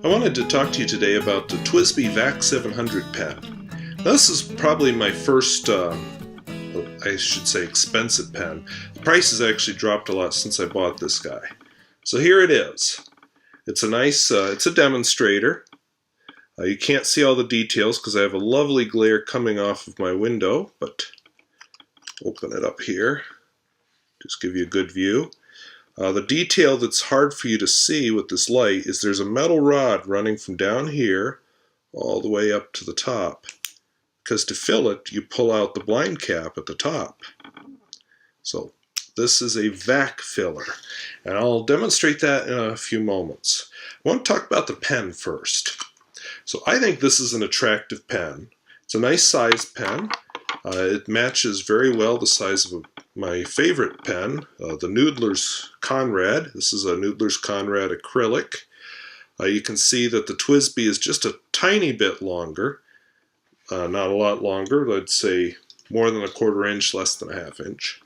I wanted to talk to you today about the TWSBI Vac 700 pen. Now, this is probably my first, I should say, expensive pen. The price has actually dropped a lot since I bought this guy. So here it is. It's a nice, it's a demonstrator. You can't see all the details because I have a lovely glare coming off of my window, but open it up here, just give you a good view. The detail that's hard for you to see with this light is there's a metal rod running from down here all the way up to the top, because to fill it you pull out the blind cap at the top. So this is a vac filler, and I'll demonstrate that in a few moments. I want to talk about the pen first. So I think this is an attractive pen. It's a nice size pen. It matches very well the size of my favorite pen, the Noodler's Conrad. This is a Noodler's Conrad acrylic. You can see that the TWSBI is just a tiny bit longer, not a lot longer, I'd say more than a 1/4 inch, less than a 1/2 inch.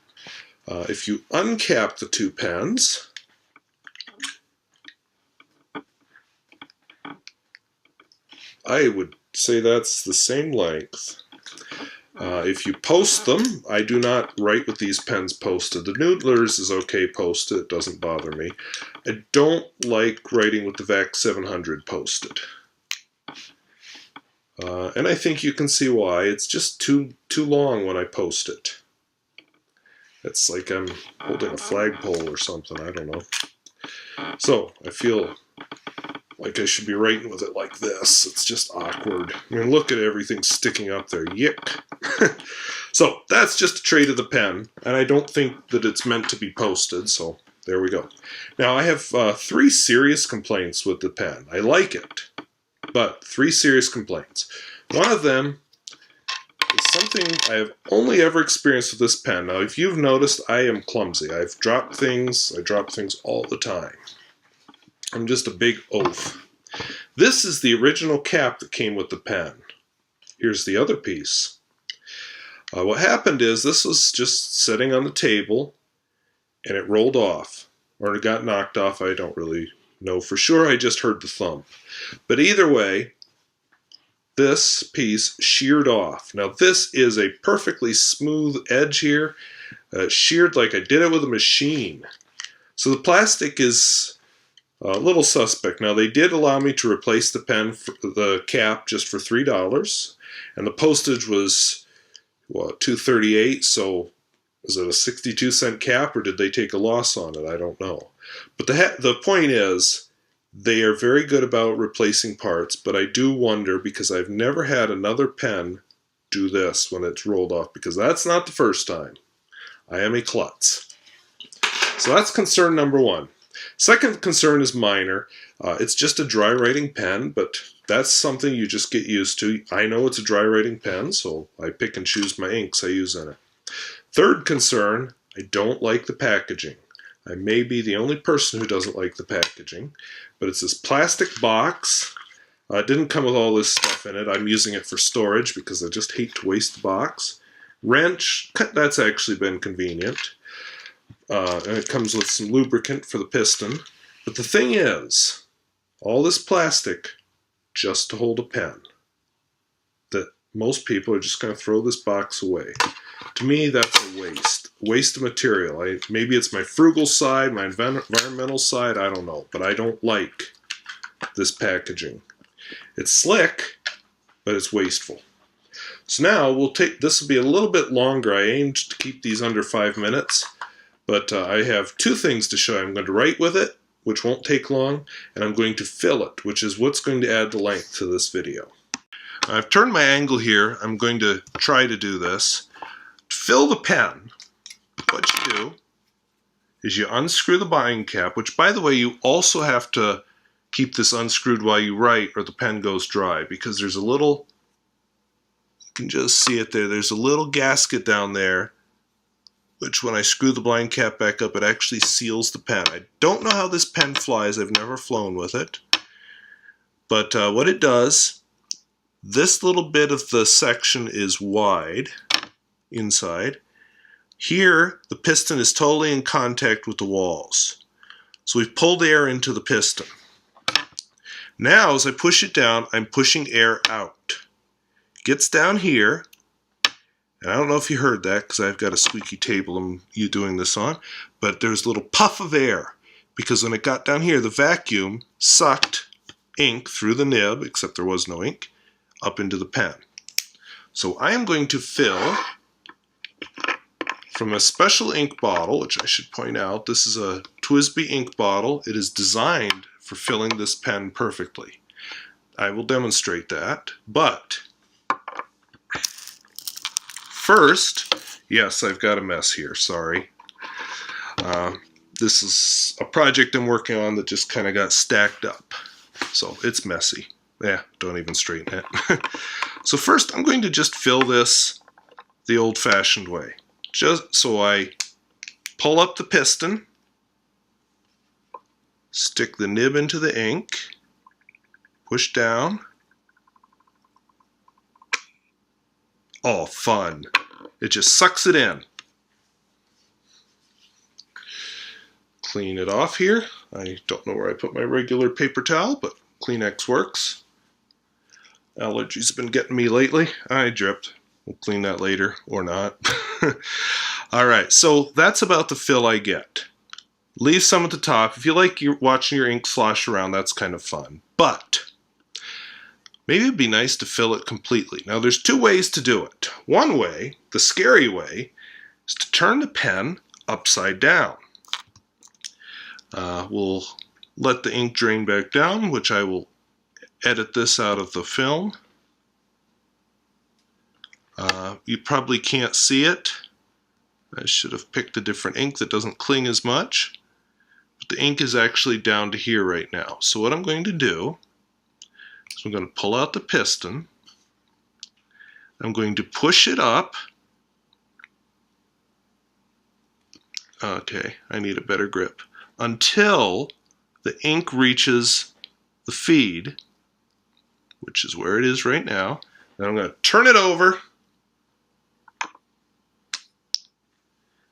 If you uncap the two pens, I would say that's the same length. If you post them, I do not write with these pens posted. The Noodler's is okay posted, it doesn't bother me. I don't like writing with the Vac 700 posted. And I think you can see why. It's just too long when I post it. It's like I'm holding a flagpole or something, I don't know. So I feel like I should be writing with it like this. It's just awkward. I mean, look at everything sticking up there. Yick. So that's just a trait of the pen, and I don't think that it's meant to be posted, so there we go. Now I have 3 serious complaints with the pen. I like it, but 3 serious complaints. One of them is something I have only ever experienced with this pen. Now, if you've noticed, I am clumsy. I've dropped things. I drop things all the time. I'm just a big oaf. This is the original cap that came with the pen. Here's the other piece. What happened is this was just sitting on the table and it rolled off, or it got knocked off. I don't really know for sure. I just heard the thump. But either way, this piece sheared off. Now this is a perfectly smooth edge here, sheared like I did it with a machine. So the plastic is a little suspect. Now they did allow me to replace the pen, the cap, just for $3, and the postage was, what, $2.38, so is it a 62-cent cap, or did they take a loss on it? I don't know. But the point is, they are very good about replacing parts, but I do wonder, because I've never had another pen do this when it's rolled off, because that's not the first time. I am a klutz. So that's concern number 1. Second concern is minor. It's just a dry writing pen, but that's something you just get used to. I know it's a dry writing pen, so I pick and choose my inks I use in it. Third concern, I don't like the packaging. I may be the only person who doesn't like the packaging, but it's this plastic box. It didn't come with all this stuff in it. I'm using it for storage because I just hate to waste the box. Wrench, that's actually been convenient. And it comes with some lubricant for the piston. But the thing is, all this plastic just to hold a pen, that most people are just going to throw this box away. To me, that's a waste of material. Maybe it's my frugal side, my environmental side, I don't know, but I don't like this packaging. It's slick, but it's wasteful. So now this will be a little bit longer. I aimed to keep these under 5 minutes. But I have 2 things to show you. I'm going to write with it, which won't take long, and I'm going to fill it, which is what's going to add the length to this video. I've turned my angle here. I'm going to try to do this. To fill the pen, what you do is you unscrew the bind cap, which, by the way, you also have to keep this unscrewed while you write or the pen goes dry, because there's a little, you can just see it there, there's a little gasket down there, which when I screw the blind cap back up, it actually seals the pen. I don't know how this pen flies. I've never flown with it. But what it does, this little bit of the section is wide inside. Here, the piston is totally in contact with the walls. So we've pulled air into the piston. Now as I push it down, I'm pushing air out. Gets down here, and I don't know if you heard that because I've got a squeaky table I'm doing this on, but there's a little puff of air because when it got down here, the vacuum sucked ink through the nib, except there was no ink, up into the pen. So I am going to fill from a special ink bottle, which I should point out, this is a TWSBI ink bottle. It is designed for filling this pen perfectly. I will demonstrate that, but first, yes, I've got a mess here, sorry. This is a project I'm working on that just kind of got stacked up. So it's messy. Yeah, don't even straighten it. So first I'm going to just fill this the old-fashioned way. Just so I pull up the piston, stick the nib into the ink, push down. Oh, fun. It just sucks it in. Clean it off here. I don't know where I put my regular paper towel, but Kleenex works. Allergies have been getting me lately. I dripped. We'll clean that later, or not. Alright, so that's about the fill I get. Leave some at the top. If you like watching your ink slosh around, that's kind of fun. But maybe it'd be nice to fill it completely. Now there's two ways to do it. One way, the scary way, is to turn the pen upside down. We'll let the ink drain back down, which I will edit this out of the film. You probably can't see it. I should have picked a different ink that doesn't cling as much. But the ink is actually down to here right now. So what I'm going to do is I'm going to pull out the piston. I'm going to push it up. Okay, I need a better grip. Until the ink reaches the feed, which is where it is right now. Then I'm going to turn it over.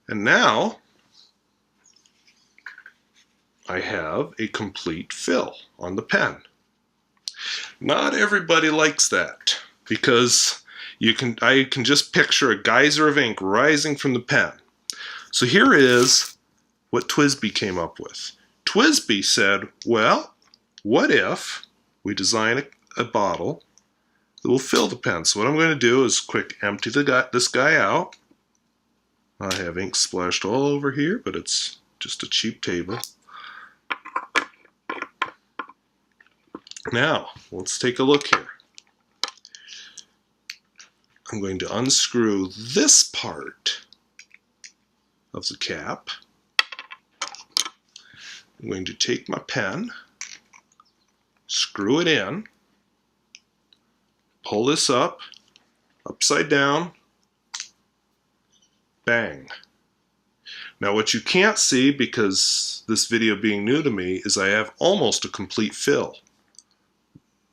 And now I have a complete fill on the pen. Not everybody likes that because I can just picture a geyser of ink rising from the pen. So here is what TWSBI came up with. TWSBI said, well, what if we design a bottle that will fill the pen? So what I'm going to do is quick empty this guy out. I have ink splashed all over here, but it's just a cheap table. Now, let's take a look here. I'm going to unscrew this part of the cap. I'm going to take my pen, screw it in, pull this up, upside down, bang. Now what you can't see, because this video being new to me, is I have almost a complete fill.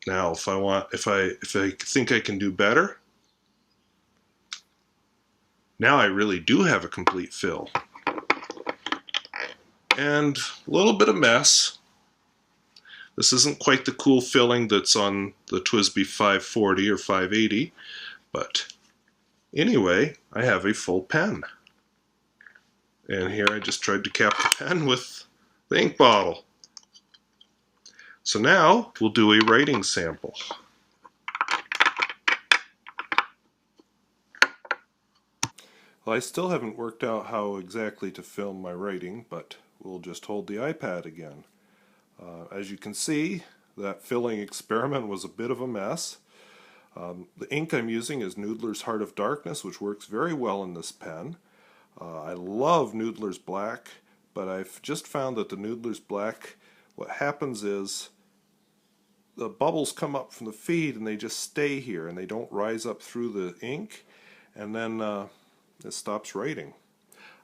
Now if I think I can do better, now I really do have a complete fill. And a little bit of mess. This isn't quite the cool filling that's on the TWSBI 540 or 580, but anyway, I have a full pen. And here I just tried to cap the pen with the ink bottle. So now we'll do a writing sample. Well, I still haven't worked out how exactly to film my writing, but we'll just hold the iPad again. As you can see, that filling experiment was a bit of a mess. The ink I'm using is Noodler's Heart of Darkness, which works very well in this pen. I love Noodler's Black, but I've just found that the Noodler's Black, what happens is the bubbles come up from the feed and they just stay here and they don't rise up through the ink, and then it stops writing.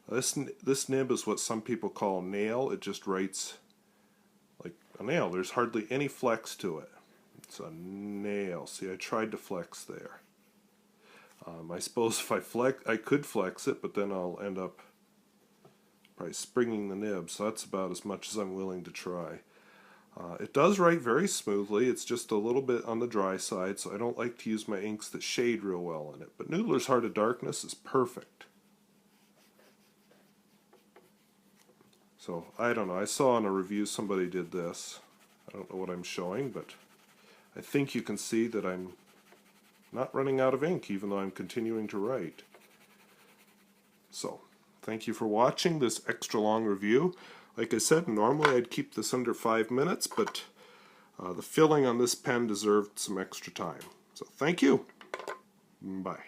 This nib is what some people call a nail. It just writes like a nail. There's hardly any flex to it. It's a nail. See, I tried to flex there. I suppose if I could flex it, but then I'll end up probably springing the nib, so that's about as much as I'm willing to try. It does write very smoothly. It's just a little bit on the dry side, so I don't like to use my inks that shade real well in it. But Noodler's Heart of Darkness is perfect. So, I don't know. I saw in a review somebody did this. I don't know what I'm showing, but I think you can see that I'm not running out of ink, even though I'm continuing to write. So, thank you for watching this extra long review. Like I said, normally I'd keep this under 5 minutes, but the filling on this pen deserved some extra time. So thank you. Bye.